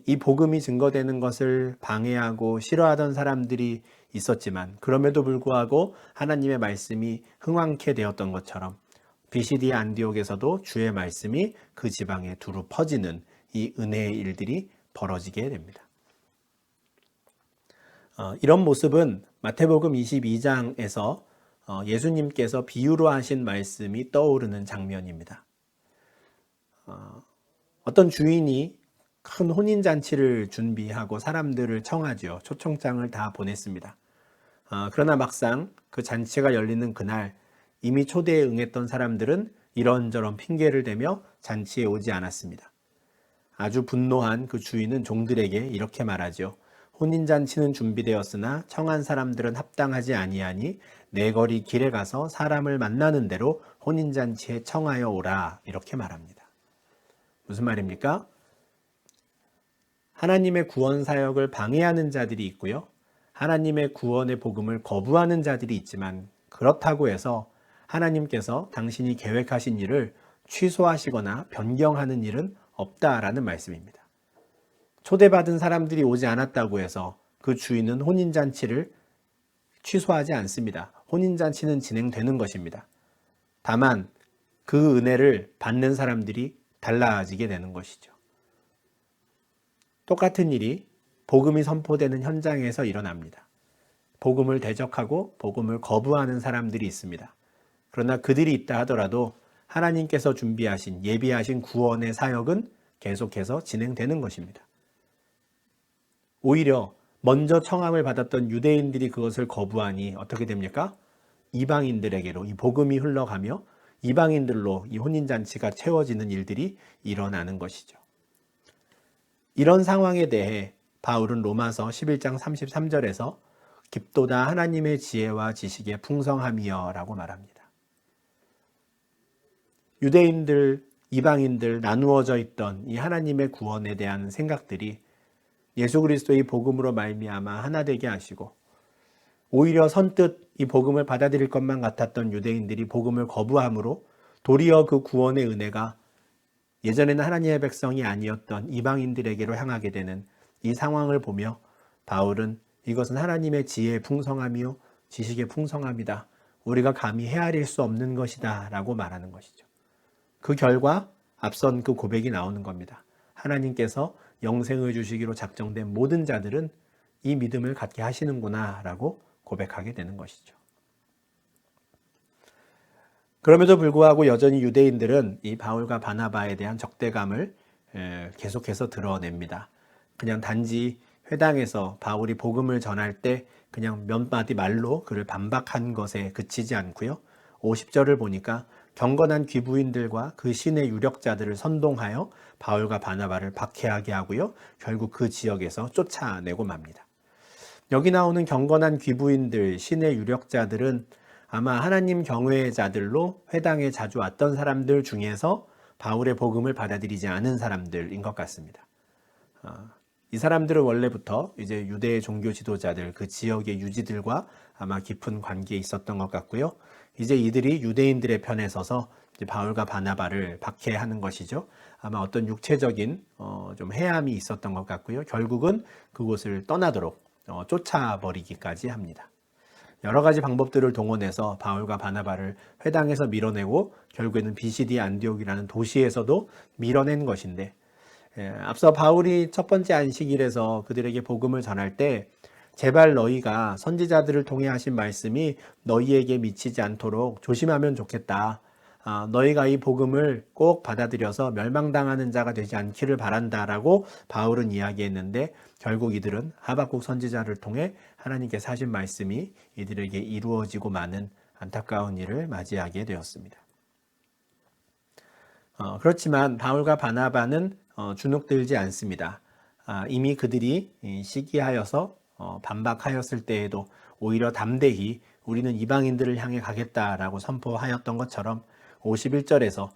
이 복음이 증거되는 것을 방해하고 싫어하던 사람들이 있었지만 그럼에도 불구하고 하나님의 말씀이 흥왕케 되었던 것처럼 비시디아 안디옥에서도 주의 말씀이 그 지방에 두루 퍼지는 이 은혜의 일들이 벌어지게 됩니다. 이런 모습은 마태복음 22장에서 예수님께서 비유로 하신 말씀이 떠오르는 장면입니다. 어떤 주인이 큰 혼인잔치를 준비하고 사람들을 청하죠. 초청장을 다 보냈습니다. 그러나 막상 그 잔치가 열리는 그날 이미 초대에 응했던 사람들은 이런저런 핑계를 대며 잔치에 오지 않았습니다. 아주 분노한 그 주인은 종들에게 이렇게 말하죠. 혼인잔치는 준비되었으나 청한 사람들은 합당하지 아니하니 내 거리 길에 가서 사람을 만나는 대로 혼인잔치에 청하여 오라, 이렇게 말합니다. 무슨 말입니까? 하나님의 구원 사역을 방해하는 자들이 있고요. 하나님의 구원의 복음을 거부하는 자들이 있지만 그렇다고 해서 하나님께서 당신이 계획하신 일을 취소하시거나 변경하는 일은 없다라는 말씀입니다. 초대받은 사람들이 오지 않았다고 해서 그 주인은 혼인잔치를 취소하지 않습니다. 혼인잔치는 진행되는 것입니다. 다만 그 은혜를 받는 사람들이 달라지게 되는 것이죠. 똑같은 일이 복음이 선포되는 현장에서 일어납니다. 복음을 대적하고 복음을 거부하는 사람들이 있습니다. 그러나 그들이 있다 하더라도 하나님께서 준비하신 예비하신 구원의 사역은 계속해서 진행되는 것입니다. 오히려 먼저 청함을 받았던 유대인들이 그것을 거부하니 어떻게 됩니까? 이방인들에게로 이 복음이 흘러가며 이방인들로 이 혼인잔치가 채워지는 일들이 일어나는 것이죠. 이런 상황에 대해 바울은 로마서 11장 33절에서 깊도다 하나님의 지혜와 지식의 풍성함이여 라고 말합니다. 유대인들, 이방인들 나누어져 있던 이 하나님의 구원에 대한 생각들이 예수 그리스도의 복음으로 말미암아 하나 되게 하시고, 오히려 선뜻 이 복음을 받아들일 것만 같았던 유대인들이 복음을 거부함으로 도리어 그 구원의 은혜가 예전에는 하나님의 백성이 아니었던 이방인들에게로 향하게 되는 이 상황을 보며 바울은 이것은 하나님의 지혜의 풍성함이요 지식의 풍성함이다. 우리가 감히 헤아릴 수 없는 것이다 라고 말하는 것이죠. 그 결과 앞선 그 고백이 나오는 겁니다. 하나님께서 영생을 주시기로 작정된 모든 자들은 이 믿음을 갖게 하시는구나 라고 고백하게 되는 것이죠. 그럼에도 불구하고 여전히 유대인들은 이 바울과 바나바에 대한 적대감을 계속해서 드러냅니다. 그냥 단지 회당에서 바울이 복음을 전할 때 그냥 몇 마디 말로 그를 반박한 것에 그치지 않고요. 50절을 보니까 경건한 귀부인들과 그 신의 유력자들을 선동하여 바울과 바나바를 박해하게 하고요. 결국 그 지역에서 쫓아내고 맙니다. 여기 나오는 경건한 귀부인들, 신의 유력자들은 아마 하나님 경외의 자들로 회당에 자주 왔던 사람들 중에서 바울의 복음을 받아들이지 않은 사람들인 것 같습니다. 이 사람들은 원래부터 이제 유대의 종교 지도자들, 그 지역의 유지들과 아마 깊은 관계에 있었던 것 같고요. 이제 이들이 유대인들의 편에 서서 이제 바울과 바나바를 박해하는 것이죠. 아마 어떤 육체적인 좀 해함이 있었던 것 같고요. 결국은 그곳을 떠나도록 쫓아버리기까지 합니다. 여러 가지 방법들을 동원해서 바울과 바나바를 회당에서 밀어내고 결국에는 비시디 안디옥이라는 도시에서도 밀어낸 것인데, 앞서 바울이 첫 번째 안식일에서 그들에게 복음을 전할 때 제발 너희가 선지자들을 통해 하신 말씀이 너희에게 미치지 않도록 조심하면 좋겠다. 너희가 이 복음을 꼭 받아들여서 멸망당하는 자가 되지 않기를 바란다라고 바울은 이야기했는데, 결국 이들은 하박국 선지자를 통해 하나님께서 하신 말씀이 이들에게 이루어지고 마는 안타까운 일을 맞이하게 되었습니다. 그렇지만 바울과 바나바는 주눅들지 않습니다. 이미 그들이 시기하여서 반박하였을 때에도 오히려 담대히 우리는 이방인들을 향해 가겠다라고 선포하였던 것처럼 51절에서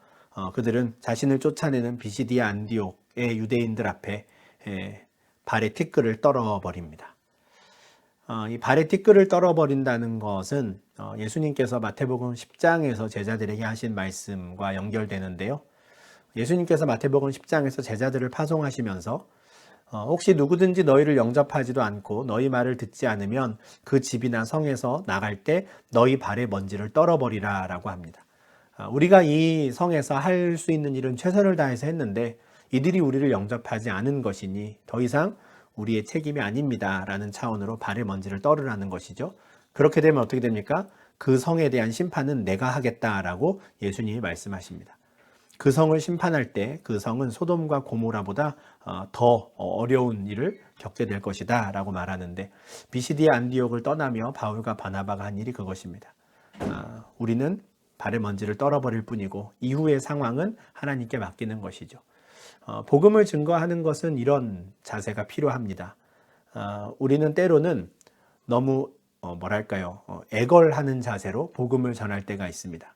그들은 자신을 쫓아내는 비시디아 안디옥의 유대인들 앞에 발의 티끌을 떨어버립니다. 이 발의 티끌을 떨어버린다는 것은 예수님께서 마태복음 10장에서 제자들에게 하신 말씀과 연결되는데요. 예수님께서 마태복음 10장에서 제자들을 파송하시면서 혹시 누구든지 너희를 영접하지도 않고 너희 말을 듣지 않으면 그 집이나 성에서 나갈 때 너희 발의 먼지를 떨어버리라 라고 합니다. 우리가 이 성에서 할 수 있는 일은 최선을 다해서 했는데 이들이 우리를 영접하지 않은 것이니 더 이상 우리의 책임이 아닙니다 라는 차원으로 발의 먼지를 떨으라는 것이죠. 그렇게 되면 어떻게 됩니까? 그 성에 대한 심판은 내가 하겠다라고 예수님이 말씀하십니다. 그 성을 심판할 때 그 성은 소돔과 고모라보다 더 어려운 일을 겪게 될 것이다 라고 말하는데, 비시디아 안디옥을 떠나며 바울과 바나바가 한 일이 그것입니다. 우리는 발의 먼지를 떨어버릴 뿐이고 이후의 상황은 하나님께 맡기는 것이죠. 복음을 증거하는 것은 이런 자세가 필요합니다. 우리는 때로는 너무 애걸하는 자세로 복음을 전할 때가 있습니다.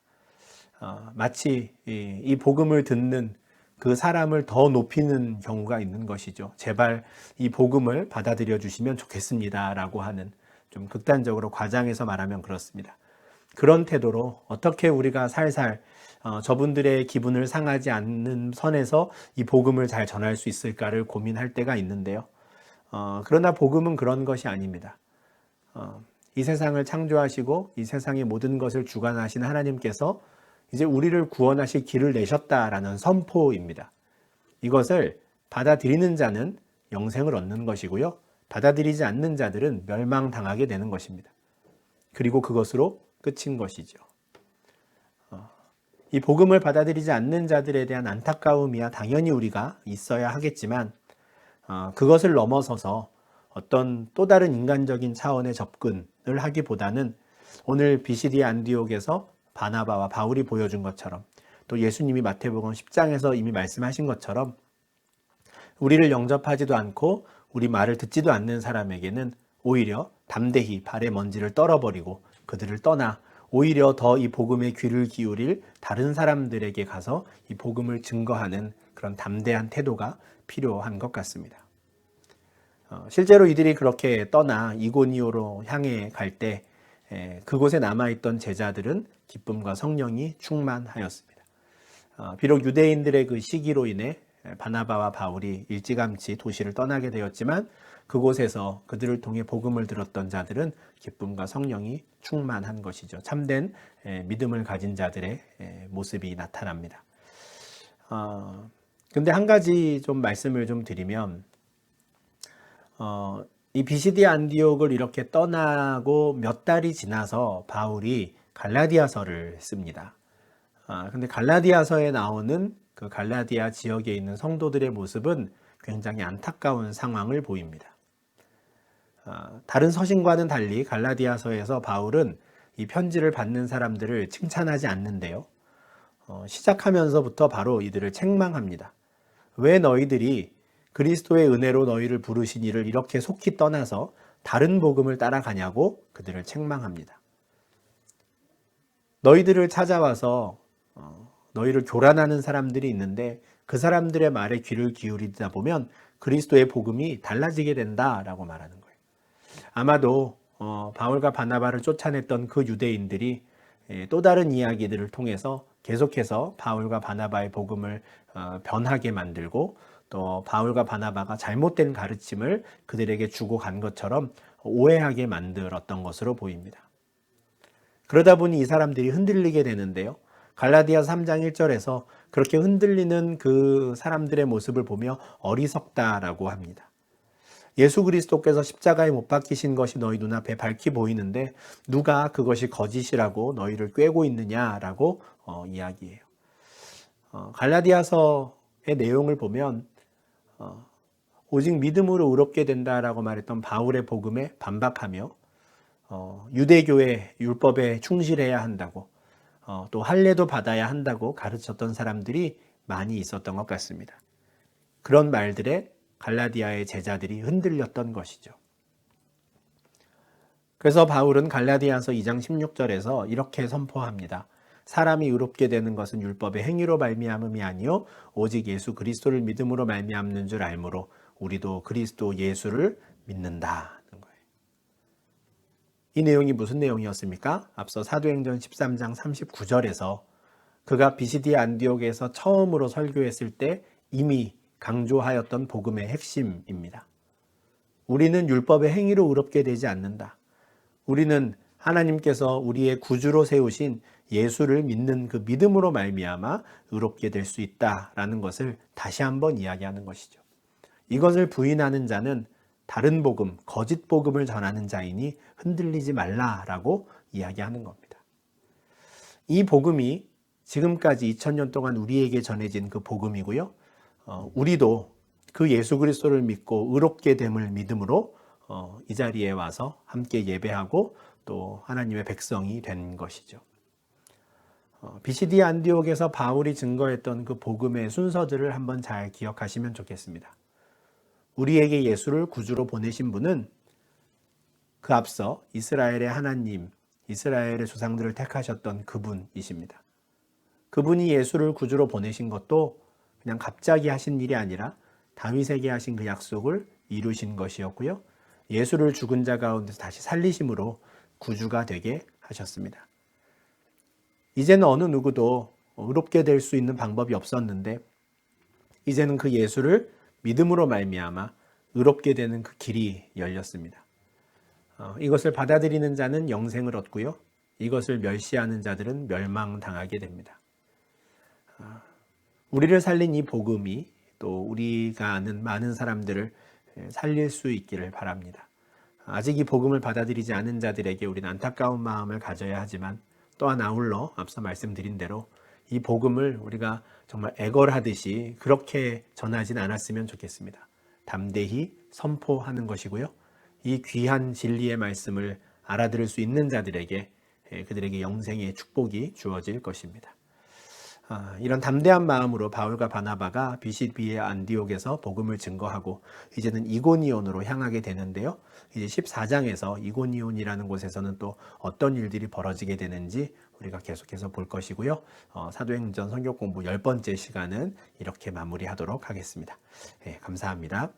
마치 이 복음을 듣는 그 사람을 더 높이는 경우가 있는 것이죠. 제발 이 복음을 받아들여 주시면 좋겠습니다 라고 하는, 좀 극단적으로 과장해서 말하면 그렇습니다. 그런 태도로 어떻게 우리가 살살 저분들의 기분을 상하지 않는 선에서 이 복음을 잘 전할 수 있을까를 고민할 때가 있는데요. 그러나 복음은 그런 것이 아닙니다. 이 세상을 창조하시고 이 세상의 모든 것을 주관하신 하나님께서 이제 우리를 구원하실 길을 내셨다라는 선포입니다. 이것을 받아들이는 자는 영생을 얻는 것이고요. 받아들이지 않는 자들은 멸망당하게 되는 것입니다. 그리고 그것으로 끝인 것이죠. 이 복음을 받아들이지 않는 자들에 대한 안타까움이야 당연히 우리가 있어야 하겠지만, 그것을 넘어서서 어떤 또 다른 인간적인 차원의 접근을 하기보다는 오늘 비시디아 안디옥에서 바나바와 바울이 보여준 것처럼, 또 예수님이 마태복음 10장에서 이미 말씀하신 것처럼 우리를 영접하지도 않고 우리 말을 듣지도 않는 사람에게는 오히려 담대히 발의 먼지를 떨어버리고 그들을 떠나 오히려 더 이 복음에 귀를 기울일 다른 사람들에게 가서 이 복음을 증거하는 그런 담대한 태도가 필요한 것 같습니다. 실제로 이들이 그렇게 떠나 이고니오로 향해 갈 때 그곳에 남아있던 제자들은 기쁨과 성령이 충만하였습니다. 비록 유대인들의 그 시기로 인해 바나바와 바울이 일찌감치 도시를 떠나게 되었지만 그곳에서 그들을 통해 복음을 들었던 자들은 기쁨과 성령이 충만한 것이죠. 참된 믿음을 가진 자들의 모습이 나타납니다. 근데 한 가지 좀 말씀을 좀 드리면, 이 비시디아 안디옥을 이렇게 떠나고 몇 달이 지나서 바울이 갈라디아서를 씁니다. 근데 갈라디아서에 나오는 그 갈라디아 지역에 있는 성도들의 모습은 굉장히 안타까운 상황을 보입니다. 다른 서신과는 달리 갈라디아서에서 바울은 이 편지를 받는 사람들을 칭찬하지 않는데요. 시작하면서부터 바로 이들을 책망합니다. 왜 너희들이 그리스도의 은혜로 너희를 부르신 이를 이렇게 속히 떠나서 다른 복음을 따라가냐고 그들을 책망합니다. 너희들을 찾아와서 너희를 교란하는 사람들이 있는데 그 사람들의 말에 귀를 기울이다 보면 그리스도의 복음이 달라지게 된다라고 말하는 거예요. 아마도 바울과 바나바를 쫓아냈던 그 유대인들이 또 다른 이야기들을 통해서 계속해서 바울과 바나바의 복음을 변하게 만들고, 또 바울과 바나바가 잘못된 가르침을 그들에게 주고 간 것처럼 오해하게 만들었던 것으로 보입니다. 그러다 보니 이 사람들이 흔들리게 되는데요. 갈라디아 3장 1절에서 그렇게 흔들리는 그 사람들의 모습을 보며 어리석다라고 합니다. 예수 그리스도께서 십자가에 못 박히신 것이 너희 눈앞에 밝히 보이는데 누가 그것이 거짓이라고 너희를 꾀고 있느냐라고 이야기해요. 갈라디아서의 내용을 보면 오직 믿음으로 의롭게 된다라고 말했던 바울의 복음에 반박하며 유대교의 율법에 충실해야 한다고 또 할례도 받아야 한다고 가르쳤던 사람들이 많이 있었던 것 같습니다. 그런 말들에 갈라디아의 제자들이 흔들렸던 것이죠. 그래서 바울은 갈라디아서 2장 16절에서 이렇게 선포합니다. 사람이 의롭게 되는 것은 율법의 행위로 말미암음이 아니요 오직 예수 그리스도를 믿음으로 말미암는 줄 알므로 우리도 그리스도 예수를 믿는다는 거예요. 이 내용이 무슨 내용이었습니까? 앞서 사도행전 13장 39절에서 그가 비시디아 안디옥에서 처음으로 설교했을 때 이미 강조하였던 복음의 핵심입니다. 우리는 율법의 행위로 의롭게 되지 않는다. 우리는 하나님께서 우리의 구주로 세우신 예수를 믿는 그 믿음으로 말미암아 의롭게 될 수 있다라는 것을 다시 한번 이야기하는 것이죠. 이것을 부인하는 자는 다른 복음, 거짓 복음을 전하는 자이니 흔들리지 말라라고 이야기하는 겁니다. 이 복음이 지금까지 2000년 동안 우리에게 전해진 그 복음이고요. 우리도 그 예수 그리스도를 믿고 의롭게 됨을 믿음으로 이 자리에 와서 함께 예배하고 또 하나님의 백성이 된 것이죠. 비시디아 안디옥에서 바울이 증거했던 그 복음의 순서들을 한번 잘 기억하시면 좋겠습니다. 우리에게 예수를 구주로 보내신 분은 그 앞서 이스라엘의 하나님, 이스라엘의 조상들을 택하셨던 그분이십니다. 그분이 예수를 구주로 보내신 것도 그냥 갑자기 하신 일이 아니라 다윗에게 하신 그 약속을 이루신 것이었고요. 예수를 죽은 자 가운데서 다시 살리심으로 구주가 되게 하셨습니다. 이제는 어느 누구도 의롭게 될 수 있는 방법이 없었는데 이제는 그 예수를 믿음으로 말미암아 의롭게 되는 그 길이 열렸습니다. 이것을 받아들이는 자는 영생을 얻고요. 이것을 멸시하는 자들은 멸망당하게 됩니다. 우리를 살린 이 복음이 또 우리가 아는 많은 사람들을 살릴 수 있기를 바랍니다. 아직 이 복음을 받아들이지 않은 자들에게 우리는 안타까운 마음을 가져야 하지만 또한 아울러 앞서 말씀드린 대로 이 복음을 우리가 정말 애걸하듯이 그렇게 전하진 않았으면 좋겠습니다. 담대히 선포하는 것이고요. 이 귀한 진리의 말씀을 알아들을 수 있는 자들에게 그들에게 영생의 축복이 주어질 것입니다. 이런 담대한 마음으로 바울과 바나바가 비시디아 안디옥에서 복음을 증거하고 이제는 이고니온으로 향하게 되는데요. 이제 14장에서 이고니온이라는 곳에서는 또 어떤 일들이 벌어지게 되는지 우리가 계속해서 볼 것이고요. 사도행전 성경 공부 10번째 시간은 이렇게 마무리하도록 하겠습니다. 감사합니다.